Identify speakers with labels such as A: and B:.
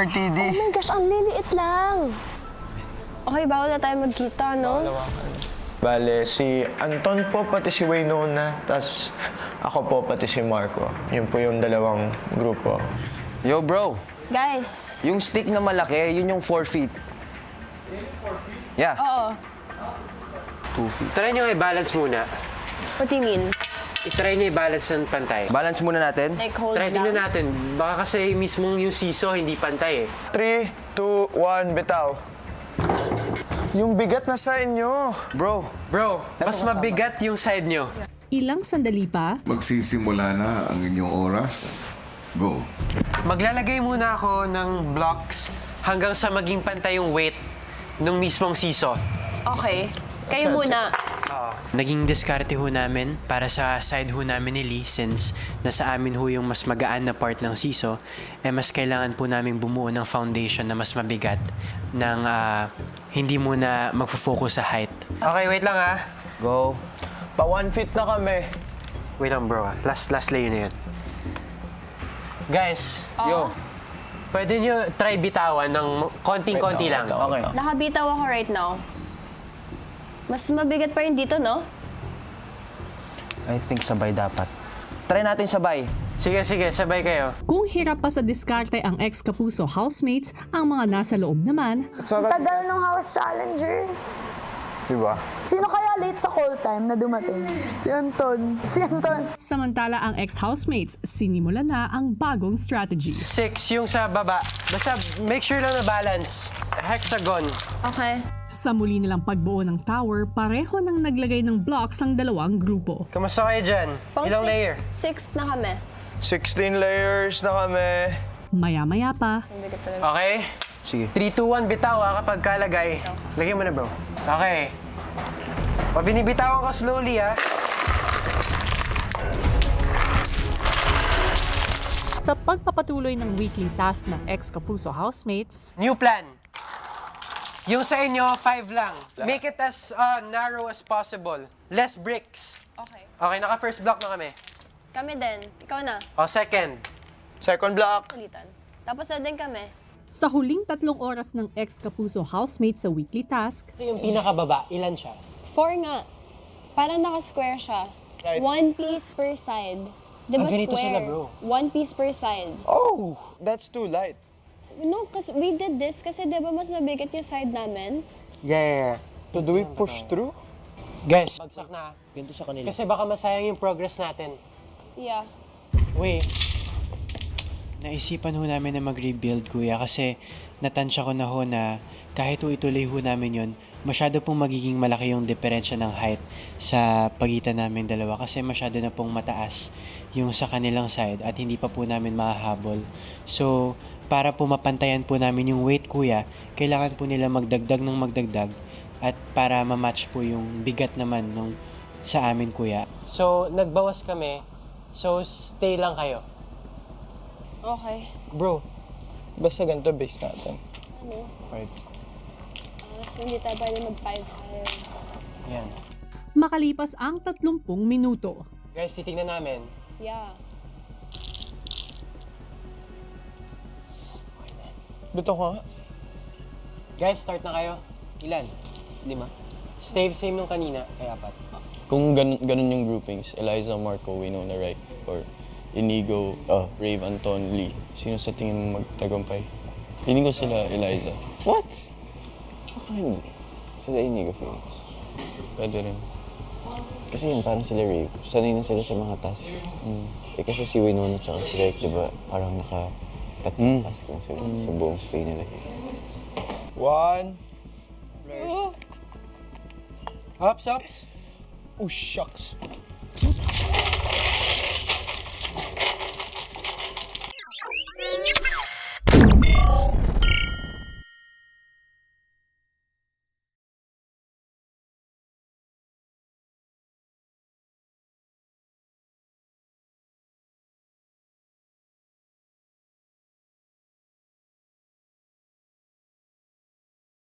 A: RTD.
B: Oh my gosh, ang liliit lang. Okay, bawal na tayo magkita, no?
A: Bale, si Anton po, pati si Waynona, tas ako po, pati si Marco. Yun po yung dalawang grupo.
C: Yo, bro.
B: Guys.
C: Yung stick na malaki, yun yung 4 feet. Yeah.
B: Oo.
C: 2 feet.
D: Try nyo i-balance muna.
B: What do you mean?
D: I-try nyo i-balance ng pantay.
C: Balance muna natin.
B: Like hold
D: Try
B: down?
D: tingnan natin. Baka kasi mismong yung siso hindi pantay eh.
A: 3, 2, 1, bitaw. Yung bigat na sa inyo.
C: Bro,
D: Bro, mas mabigat yung side nyo.
E: Ilang sandali pa,
F: Magsisimula na ang inyong oras. Go.
D: Maglalagay muna ako ng blocks hanggang sa maging pantay yung weight ng mismong siso.
B: Okay. Kayo muna.
D: Naging diskarte ho namin para sa side ho namin ni Lee since nasa amin ho yung mas magaan na part ng siso, mas kailangan po namin bumuo ng foundation na mas mabigat ng hindi muna magfo-focus sa height. Okay, wait lang ha.
C: go.
A: Pa 1 feet na kami.
D: Wait lang bro ha. Last layer na yun. Guys,
C: Yo.
D: pwede nyo try bitawan ng konting-konti lang.
C: Okay.
B: Nakabitaw ako right now. Mas mabigat pa rin dito, no?
C: I think sabay dapat. Try natin sabay.
D: Sige, sabay kayo.
E: kung hirap pa sa diskarte ang ex-Kapuso housemates, ang mga nasa loob naman,
G: Tagal ng house challengers.
A: Diba?
G: Sino kaya late sa call time na dumating?
A: Si Anton.
G: Si Anton.
E: samantala ang ex-housemates, sinimulan na ang bagong strategy.
D: 6 yung sa baba. Basta make sure lang na balance. Hexagon.
B: Okay.
E: Sa muli nilang pagbuo ng tower, pareho nang naglagay ng blocks ang dalawang grupo.
D: Kamusta kayo dyan? Ilang layer?
B: 6 na kami.
A: 16 layers na kami.
E: Maya-maya pa,
B: Ang bigat talaga.
D: Okay?
C: Sige.
D: 3, 2, 1, bitaw kapag kalagay. Lagyan mo na bro. Okay. Pabinibitawan ko slowly
E: sa pagpapatuloy ng weekly task ng ex-Kapuso housemates,
D: New plan. Yung sa inyo, 5 lang. Make it as narrow as possible. Less bricks.
B: Okay.
D: Okay, naka-first block na kami.
B: Kami din. Ikaw na.
D: O, second.
A: Second block.
B: Ulitan. Tapos na din kami.
E: sa huling 3 oras ng ex-Kapuso housemates sa weekly task,
D: Ito yung pinakababa. Ilan siya?
B: 4 nga. Parang naka-square siya.
A: Right.
B: 1 piece per side. Di ba
D: ganito
B: square?
D: sila, bro.
B: 1 piece per side.
A: Oh, that's too light.
B: No, kasi we did this kasi di ba mas mabigat yung side namin?
D: Yeah.
A: So do we push through?
D: Guys, bagsak na.
C: Ganito sa kanila.
D: Kasi baka masayang yung progress natin.
B: Yeah.
D: Wait. Naisipan ho namin na mag-rebuild, kuya, kasi natansya ko na ho na kahit ho ituloy ho namin yun, masyado pong magiging malaki yung diferensya ng height sa pagitan namin dalawa kasi masyado na pong mataas yung sa kanilang side at hindi pa po namin mahahabol. So, para po mapantayan po namin yung weight, kuya, kailangan po nila magdagdag ng magdagdag at para ma-match po yung bigat naman nung sa amin, kuya. So, nagbawas kami. So, stay lang kayo.
B: Okay.
A: Bro, basta ganito base natin.
B: Ano?
A: Right.
B: So hindi tayo pwede mag-5-5.
D: Yan.
E: makalipas ang 30 minuto.
D: Guys, titignan namin.
B: Yeah.
A: Bito ka nga.
D: Guys, start na kayo. Ilan? 5. Stay same nung kanina. Ay, 4.
H: Kung ganun yung groupings, Eliza, Marco, Waynona, right? Or Inigo, Rave, Anton, Lee. Sino sa tingin mo magtagumpay? Feeling ko sila Eliza.
I: What? Baka hindi. Sila Inigo feelings.
H: Pwede rin.
I: Kasi yun, parang sila Rave. Sanay na sila sa mga task. Eh kasi si Waynona at si Rek, di ba? Parang naka-tatlong task lang sila sa buong stay nila.
A: 1.
D: Ups, ups.
A: Oh, shucks.